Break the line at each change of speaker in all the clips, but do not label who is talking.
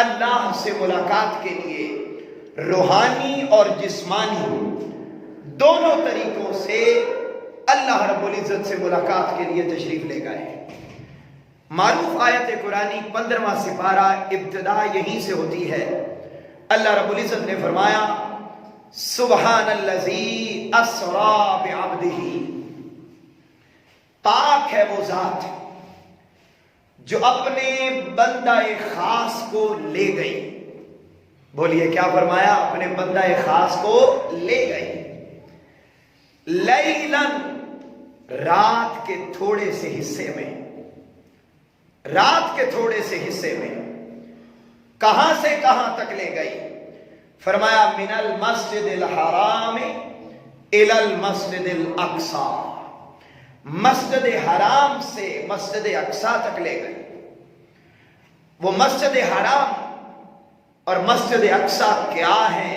اللہ سے ملاقات کے لیے روحانی اور جسمانی دونوں طریقوں سے اللہ رب العزت سے ملاقات کے لیے تشریف لے گئے۔ معروف آیت قرآنی 15واں سپارہ ابتدا یہیں سے ہوتی ہے۔ اللہ رب العزت نے فرمایا سبحان الذی اسری بعبدہ، پاک ہے وہ ذات جو اپنے بندہ خاص کو لے گئی۔ بولیے کیا فرمایا؟ اپنے بندہ خاص کو لے گئی۔ لیلاً، رات کے تھوڑے سے حصے میں، رات کے تھوڑے سے حصے میں کہاں سے کہاں تک لے گئی؟ فرمایا من المسجد الحرام الی المسجد الاقصی، مسجد حرام سے مسجد اقصی تک لے گئی۔ وہ مسجد حرام اور مسجد اقصی کیا ہے؟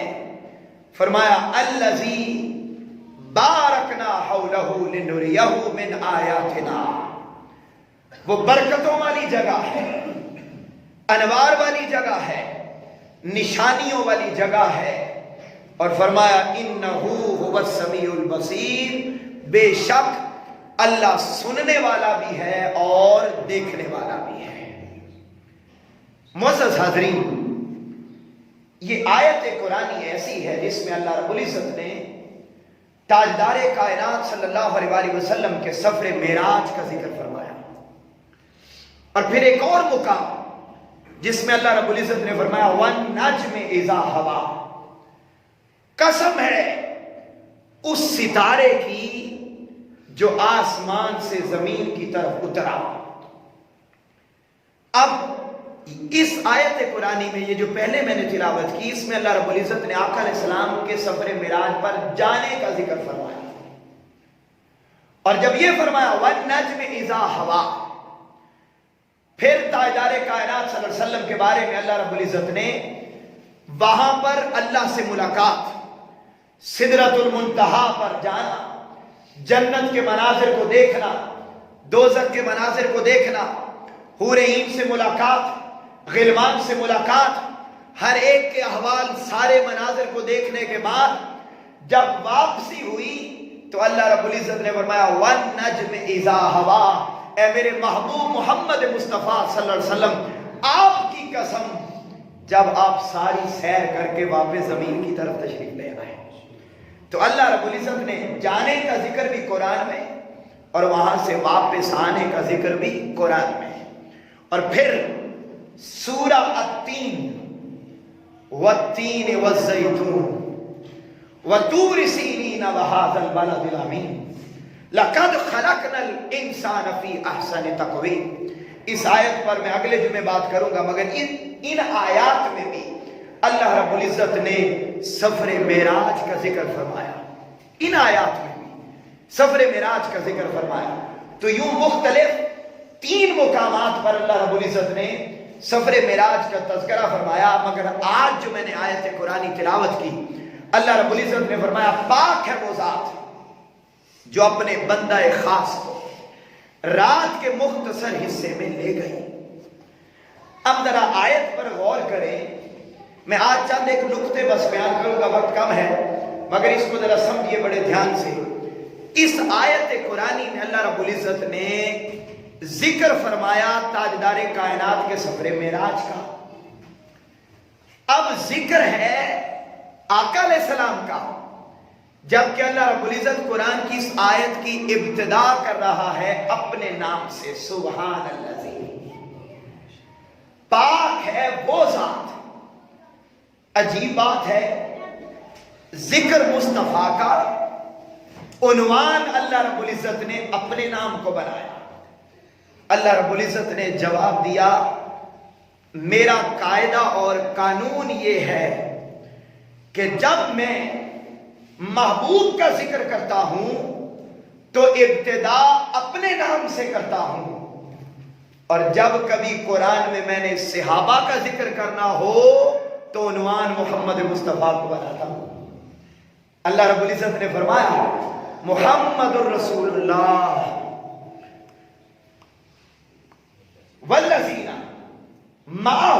فرمایا الذی بارکنا حولہ لنریہ من آیاتنا، وہ برکتوں والی جگہ ہے، انوار والی جگہ ہے، نشانیوں والی جگہ ہے۔ اور فرمایا انہ هو السمیع البصیر، بے شک اللہ سننے والا بھی ہے اور دیکھنے والا بھی ہے۔ معزز حاضرین، یہ آیت قرآنی ایسی ہے جس میں اللہ رب العزت نے تاجدار کائنات صلی اللہ علیہ وآلہ وسلم کے سفر معراج کا ذکر فرمایا، اور پھر ایک اور مقام جس میں اللہ رب العزت نے فرمایا وَالنَّجْمِ إِذَا هَوَىٰ، قسم ہے اس ستارے کی جو آسمان سے زمین کی طرف اترا۔ اب اس آیت قرآنی میں یہ جو پہلے میں نے تلاوت کی، اس میں اللہ رب العزت نے آقا علیہ السلام کے سفر معراج پر جانے کا ذکر فرمایا، اور جب یہ فرمایا وَالنَّجْمِ إِذَا هَوَىٰ، پھر تاجدار کائنات صلی اللہ علیہ وسلم کے بارے میں اللہ رب العزت نے وہاں پر اللہ سے ملاقات، سدرۃ المنتہا پر جانا، جنت کے مناظر کو دیکھنا، دوزخ کے مناظر کو دیکھنا، حور عین سے ملاقات، غلمان سے ملاقات، ہر ایک کے احوال، سارے مناظر کو دیکھنے کے بعد جب واپسی ہوئی تو اللہ رب العزت نے فرمایا وَالنَّجْمِ إِذَا هَوَىٰ، اے میرے محبوب محمد مصطفیٰ صلی اللہ علیہ وسلم، آپ کی قسم جب آپ ساری سیر کر کے واپس زمین کی طرف تشریف لے آئے تو اللہ رب العزت نے جانے کا ذکر بھی قرآن میں اور وہاں سے واپس آنے کا ذکر بھی قرآن میں۔ اور پھر سورہ التین، والتین والزیتون وطور سینین وہذا البلد الامین لقد خلقنا الانسان فی احسن تقویم۔ اس آیت پر میں اگلے جمعے بات کروں گا، مگر ان آیات میں بھی اللہ رب العزت نے سفر معراج کا ذکر فرمایا، ان آیات میں بھی سفر معراج کا ذکر فرمایا۔ تو یوں مختلف 3 مقامات پر اللہ رب العزت نے سفر معراج کا تذکرہ فرمایا، مگر آج جو میں نے آیت قرآنی تلاوت کی، اللہ رب العزت نے فرمایا پاک ہے وہ ذات جو اپنے بندہ خاص کو رات کے مختصر حصے میں لے گئی۔ اب ذرا آیت پر غور کریں، میں آج چند ایک نقطے بس بیان کروں گا، وقت کم ہے، مگر اس کو ذرا سمجھیے بڑے دھیان سے۔ اس آیت قرآنی میں اللہ رب العزت نے ذکر فرمایا تاجدار کائنات کے سفر معراج کا، اب ذکر ہے آقا علیہ السلام کا، جبکہ اللہ رب العزت قرآن کی اس آیت کی ابتدا کر رہا ہے اپنے نام سے، سبحان الذی، پاک ہے وہ ذات۔ عجیب بات ہے، ذکر مصطفیٰ کا عنوان اللہ رب العزت نے اپنے نام کو بنایا۔ اللہ رب العزت نے جواب دیا میرا قاعدہ اور قانون یہ ہے کہ جب میں محبوب کا ذکر کرتا ہوں تو ابتدا اپنے نام سے کرتا ہوں، اور جب کبھی قرآن میں نے صحابہ کا ذکر کرنا ہو تو عنوان محمد مصطفیٰ کو بناتا ہوں۔ اللہ رب العزت نے فرمایا محمد الرسول اللہ والذین معہ